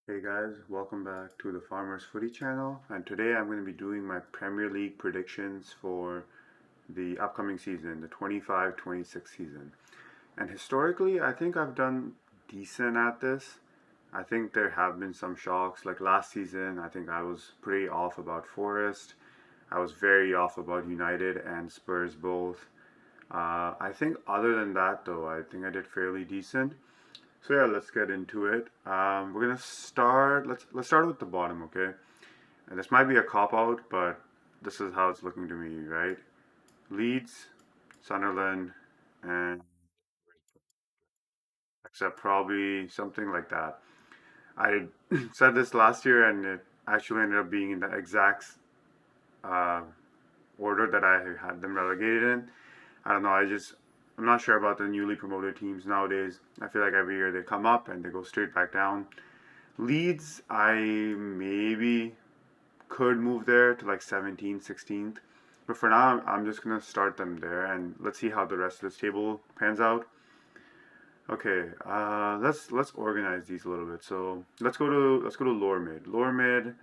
Hey guys, welcome back to the Farmers Footy channel, and today I'm going to be doing my Premier League predictions for the upcoming season, the 25-26 season. And historically, I think I've done decent at this. I think there have been some shocks, like last season, I think I was pretty off about Forest. I was very off about United and Spurs both. I think other than that, though, I think I did fairly decent. So yeah, let's get into it. We're gonna start. Let's start with the bottom, okay? And this might be a cop out, but this is how it's looking to me, right? Leeds, Sunderland, and except probably something like that. I said this last year, and it actually ended up being in the exact uh, order that I had them relegated in. I don't know. I'm not sure about the newly promoted teams nowadays. I feel like every year they come up and they go straight back down. Leeds, I maybe could move there to like 17th, 16th. But for now, I'm just going to start them there and let's see how the rest of this table pans out. Okay, let's organize these a little bit. So let's go to lower mid. Lower mid,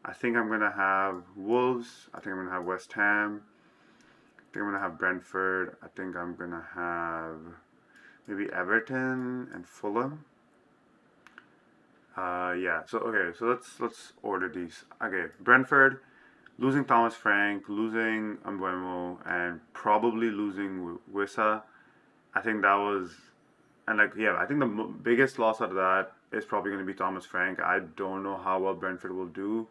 I think I'm gonna have Wolves. I think I'm gonna have West Ham. I think I'm gonna have Brentford. I think I'm gonna have maybe Everton and Fulham. Yeah. So okay. So let's order these. Okay. Brentford losing Thomas Frank, losing Umbuemo, and probably losing Wissa. I think that was and like yeah. I think the biggest loss out of that is probably going to be Thomas Frank. I don't know how well Brentford will do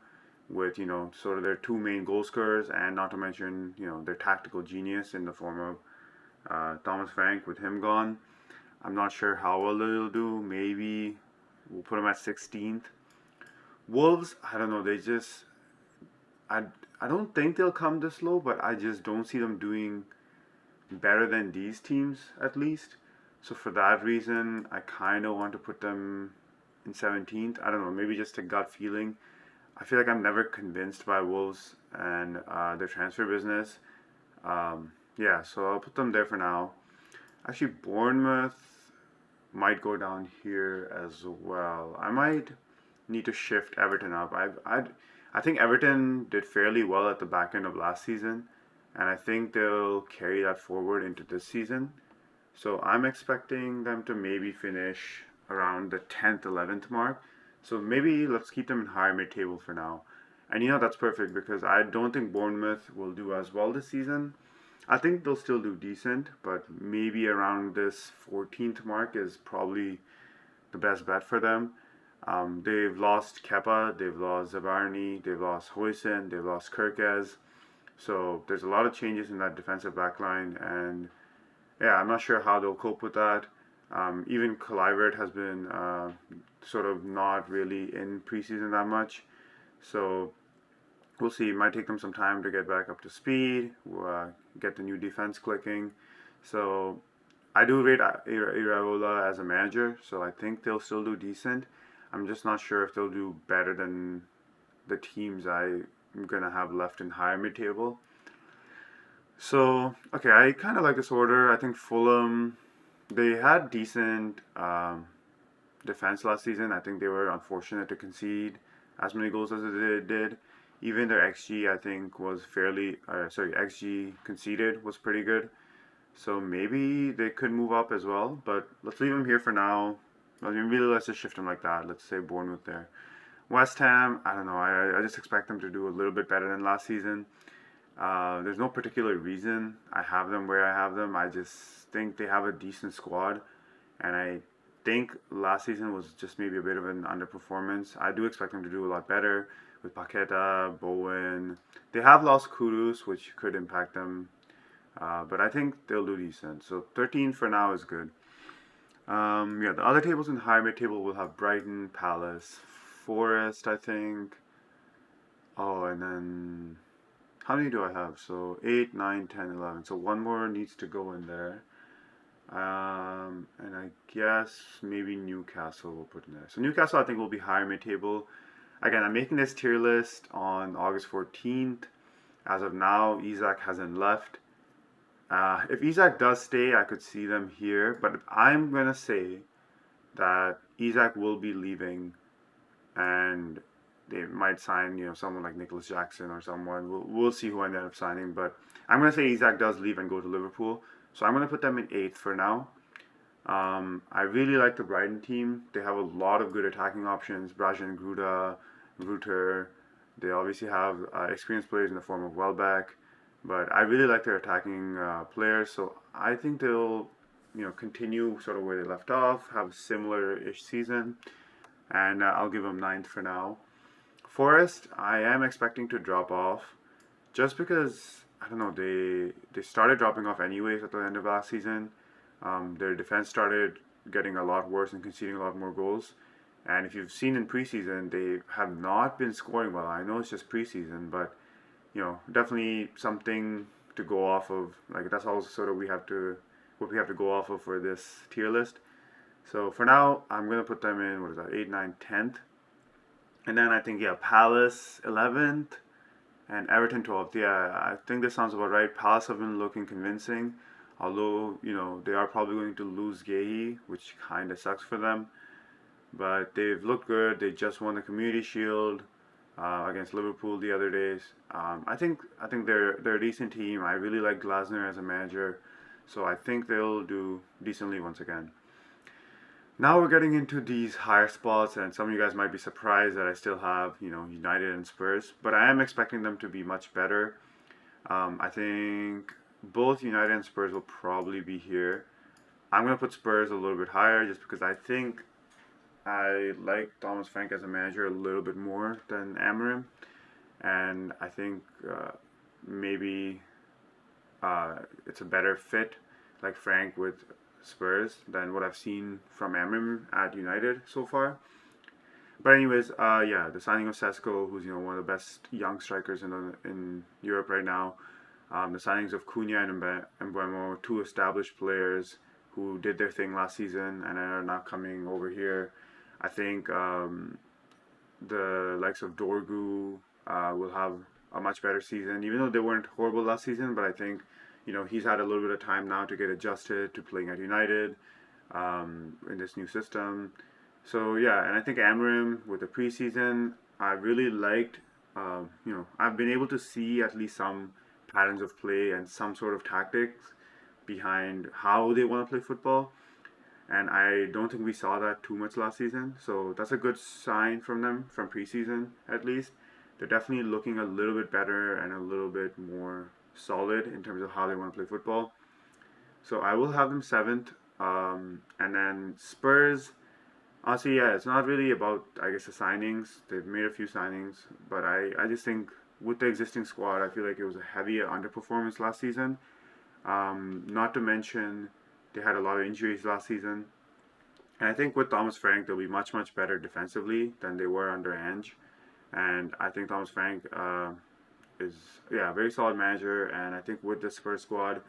with sort of their two main goal scorers, and not to mention their tactical genius in the form of Thomas Frank. With him gone, I'm not sure how well they'll do. Maybe we'll put them at 16th. Wolves, I don't know. I I don't think they'll come this low, but I just don't see them doing better than these teams at least. So for that reason, I kind of want to put them in 17th. I don't know, maybe just a gut feeling. I feel like I'm never convinced by Wolves and their transfer business. Yeah, so I'll put them there for now. Actually, Bournemouth might go down here as well. I might need to shift Everton up. I think Everton did fairly well at the back end of last season, and I think they'll carry that forward into this season. So I'm expecting them to maybe finish around the 10th, 11th mark. So maybe let's keep them in higher mid table for now. And that's perfect because I don't think Bournemouth will do as well this season. I think they'll still do decent, but maybe around this 14th mark is probably the best bet for them. They've lost Kepa, they've lost Zabarni, they've lost Hoyson, they've lost Kirkez. So there's a lot of changes in that defensive back line, and yeah, I'm not sure how they'll cope with that. Even Calivert has been sort of not really in preseason that much, so we'll see. It might take them some time to get back up to speed, get the new defense clicking. So I do rate Iraola as a manager, so I think they'll still do decent. I'm just not sure if they'll do better than the teams I'm gonna have left in higher mid table. So okay, I kind of like this order. I think Fulham they had decent defense last season. I think they were unfortunate to concede as many goals as they did. Even their XG, I think, was fairly. Sorry, XG conceded was pretty good. So maybe they could move up as well. But let's leave them here for now. I mean, really, let's just shift them like that. Let's say Bournemouth there. West Ham, I don't know. I just expect them to do a little bit better than last season. There's no particular reason I have them where I have them. I just think they have a decent squad, and I think last season was just maybe a bit of an underperformance. I do expect them to do a lot better with Paqueta, Bowen. They have lost Kudus, which could impact them, but I think they'll do decent. So 13 for now is good. Yeah, the other tables in the higher mid table will have Brighton, Palace, Forest, I think. Oh, and then how many do I have? So 8, 9, 10, 11. So one more needs to go in there. And I guess maybe Newcastle will put in there. So Newcastle I think will be higher mid-table. Again, I'm making this tier list on August 14th. As of now, Isaac hasn't left. If Isaac does stay, I could see them here. But I'm going to say that Isaac will be leaving and they might sign someone like Nicholas Jackson or someone. We'll see who I end up signing, but I'm gonna say Isak does leave and go to Liverpool, so I'm gonna put them in eighth for now. I really like the Brighton team. They have a lot of good attacking options. Brajan Gruda, Ruter. They obviously have experienced players in the form of Welbeck, but I really like their attacking players. So I think they'll, continue sort of where they left off, have a similar-ish season, and I'll give them ninth for now. Forest, I am expecting to drop off, just because I don't know they started dropping off anyways at the end of last season. Their defense started getting a lot worse and conceding a lot more goals. And if you've seen in preseason, they have not been scoring well. I know it's just preseason, but definitely something to go off of. Like that's also sort of what we have to go off of for this tier list. So for now, I'm gonna put them in what is that, 8, 9, 10th, and then I think Palace 11th and Everton 12th. Yeah, I think this sounds about right. Palace have been looking convincing, although they are probably going to lose Gehi, which kind of sucks for them. But they've looked good. They just won the Community Shield against Liverpool the other days. I think they're a decent team. I really like Glasner as a manager, so I think they'll do decently once again. Now we're getting into these higher spots, and some of you guys might be surprised that I still have United and Spurs, but I am expecting them to be much better. I think both United and Spurs will probably be here. I'm gonna put Spurs a little bit higher just because I think I like Thomas Frank as a manager a little bit more than Amorim, and I think maybe it's a better fit, like Frank with Spurs, than what I've seen from Amorim at United so far. But anyways, yeah, the signing of Sesko, who's one of the best young strikers in Europe right now. The signings of Cunha and Mbeumo, two established players who did their thing last season and are now coming over here. I think the likes of Dorgu will have a much better season, even though they weren't horrible last season. But I think he's had a little bit of time now to get adjusted to playing at United in this new system. So yeah, and I think Amram with the preseason, I really liked. I've been able to see at least some patterns of play and some sort of tactics behind how they want to play football. And I don't think we saw that too much last season. So that's a good sign from them from preseason at least. They're definitely looking a little bit better and a little bit more solid in terms of how they want to play football. So I will have them seventh. And then Spurs, honestly, yeah, it's not really about, I guess, the signings. They've made a few signings, but I just think with the existing squad, I feel like it was a heavy underperformance last season. Not to mention, they had a lot of injuries last season. And I think with Thomas Frank, they'll be much, much better defensively than they were under Ange. And I think Thomas Frank is, yeah, a very solid manager. And I think with the Spurs squad,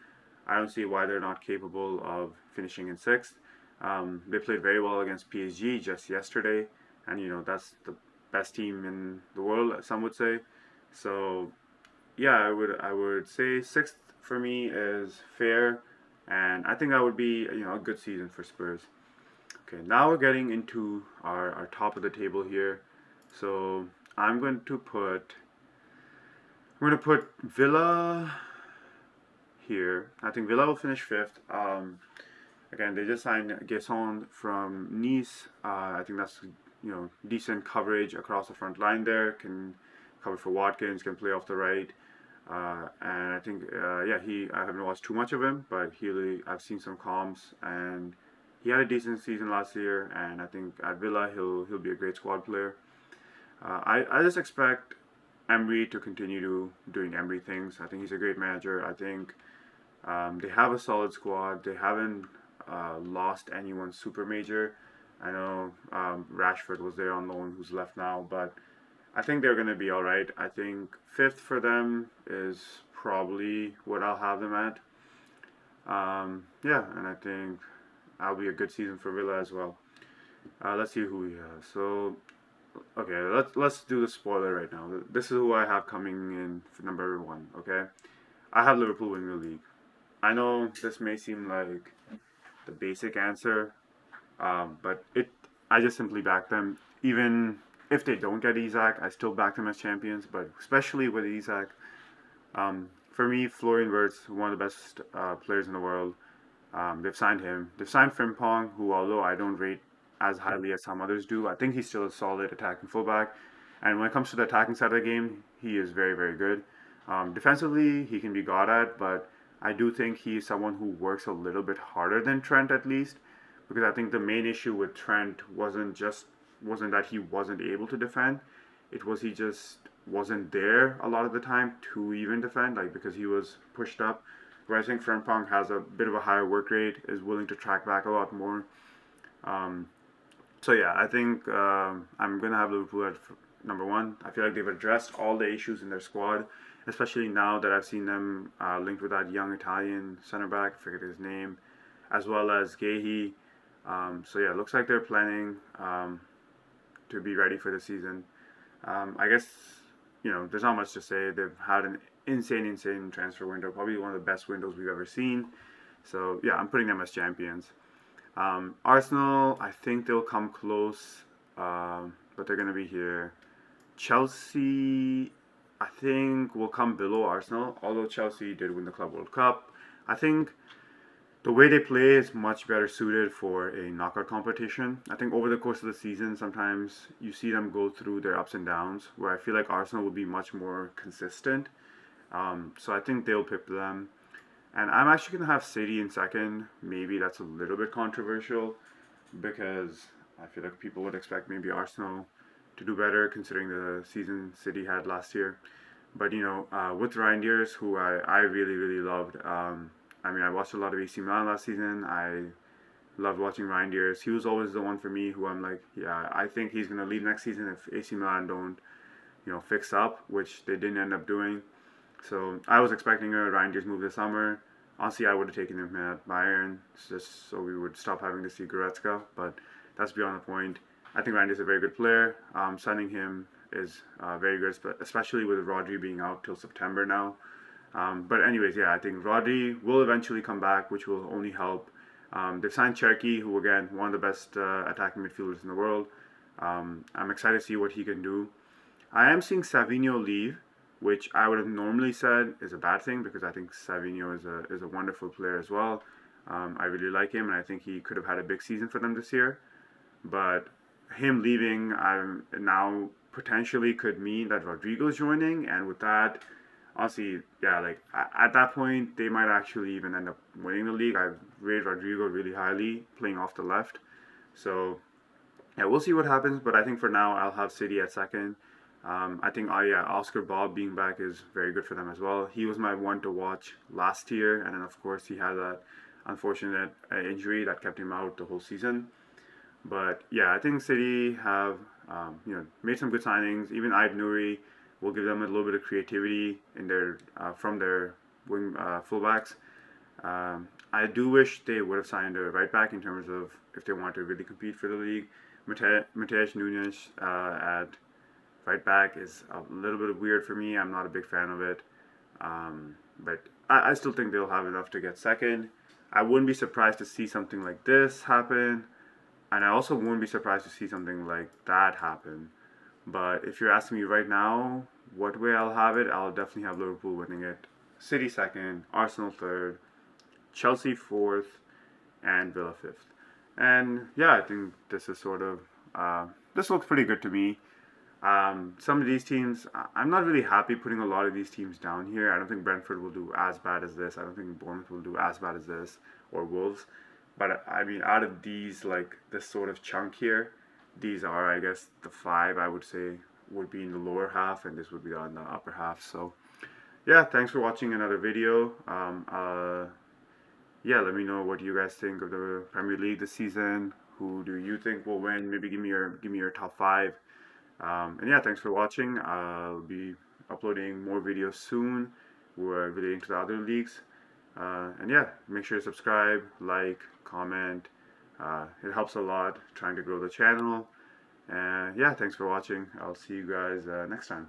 I don't see why they're not capable of finishing in sixth. They played very well against PSG just yesterday, and that's the best team in the world, some would say. So, yeah, I would say sixth for me is fair, and I think that would be a good season for Spurs. Okay, now we're getting into our top of the table here. So I'm going to put Villa here. I think Villa will finish fifth. Again, they just signed Gesson from Nice. I think that's decent coverage across the front line there. Can cover for Watkins, can play off the right. And I think I haven't watched too much of him, but I've seen some comps, and he had a decent season last year. And I think at Villa he'll be a great squad player. I just expect Emery to continue doing Emery things. I think he's a great manager. I think they have a solid squad. They haven't lost anyone super major. I know Rashford was there on loan, who's left now, but I think they're going to be all right. I think fifth for them is probably what I'll have them at. Yeah, and I think that'll be a good season for Villa as well. Let's see who we have. So, okay, let's do the spoiler right now. This is who I have coming in for number one. Okay, I have Liverpool winning the league. I know this may seem like the basic answer, but I just simply back them. Even if they don't get Isak, I still back them as champions. But especially with Isak, for me, Florian Wirtz, one of the best players in the world. They've signed him. They've signed Frimpong, who, although I don't rate as highly as some others do, I think he's still a solid attacking fullback. And when it comes to the attacking side of the game, he is very, very good. Defensively, he can be got at, but I do think he's someone who works a little bit harder than Trent at least, because I think the main issue with Trent wasn't that he wasn't able to defend, it was he just wasn't there a lot of the time to even defend, like because he was pushed up. Where I think Frimpong has a bit of a higher work rate, is willing to track back a lot more. Um, so yeah, I think I'm gonna have Liverpool at number one. I feel like they've addressed all the issues in their squad, especially now that I've seen them linked with that young Italian center back. I forget his name, as well as Gahey. So yeah, it looks like they're planning to be ready for the season. I guess there's not much to say. They've had an insane transfer window, probably one of the best windows we've ever seen. So yeah, I'm putting them as champions. Arsenal, I think they'll come close, but they're gonna be here. Chelsea, I think will come below Arsenal, although Chelsea did win the Club World Cup. I think the way they play is much better suited for a knockout competition. I think over the course of the season, sometimes you see them go through their ups and downs, where I feel like Arsenal will be much more consistent. So I think they'll pick them. And I'm actually going to have City in second. Maybe that's a little bit controversial because I feel like people would expect maybe Arsenal to do better considering the season City had last year. But with Reinders, who I really loved. I mean, I watched a lot of AC Milan last season. I loved watching Reinders. He was always the one for me who I'm like, yeah, I think he's gonna leave next season if AC Milan don't, fix up, which they didn't end up doing. So I was expecting a Reinders move this summer. Honestly, I would have taken him at Bayern just so we would stop having to see Goretzka. But that's beyond the point. I think Reinders is a very good player. Signing him is very good, especially with Rodri being out till September now. But anyways, yeah, I think Rodri will eventually come back, which will only help. They've signed Cherky, who again one of the best attacking midfielders in the world. I'm excited to see what he can do. I am seeing Savinho leave, which I would have normally said is a bad thing because I think Savinho is a wonderful player as well. I really like him, and I think he could have had a big season for them this year. But him leaving now potentially could mean that Rodrigo's joining, and with that, honestly, yeah, like at that point, they might actually even end up winning the league. I rate Rodrigo really highly, playing off the left. So yeah, we'll see what happens. But I think for now, I'll have City at second. I think, yeah, Oscar Bob being back is very good for them as well. He was my one to watch last year, and then of course he had that unfortunate injury that kept him out the whole season. But yeah, I think City have made some good signings. Even Aid Nouri will give them a little bit of creativity in their from their wing fullbacks. I do wish they would have signed a right back in terms of if they want to really compete for the league. Mateus Nunes at right back is a little bit weird for me. I'm not a big fan of it. But I still think they'll have enough to get second. I wouldn't be surprised to see something like this happen. And I also wouldn't be surprised to see something like that happen. But if you're asking me right now what way I'll have it, I'll definitely have Liverpool winning it. City second, Arsenal third, Chelsea fourth, and Villa fifth. And yeah, I think this is sort of this looks pretty good to me. Some of these teams, I'm not really happy putting a lot of these teams down here. I don't think Brentford will do as bad as this. I don't think Bournemouth will do as bad as this, or Wolves. But I mean, out of these, like this sort of chunk here, these are, I guess, the five I would say would be in the lower half, and this would be on the upper half. So, yeah, thanks for watching another video. Yeah, let me know what you guys think of the Premier League this season. Who do you think will win? Maybe give me your top five. And yeah, thanks for watching. I'll be uploading more videos soon. We're relating to the other leagues. And yeah, make sure to subscribe, like, comment. It helps a lot trying to grow the channel. And yeah, thanks for watching. I'll see you guys next time.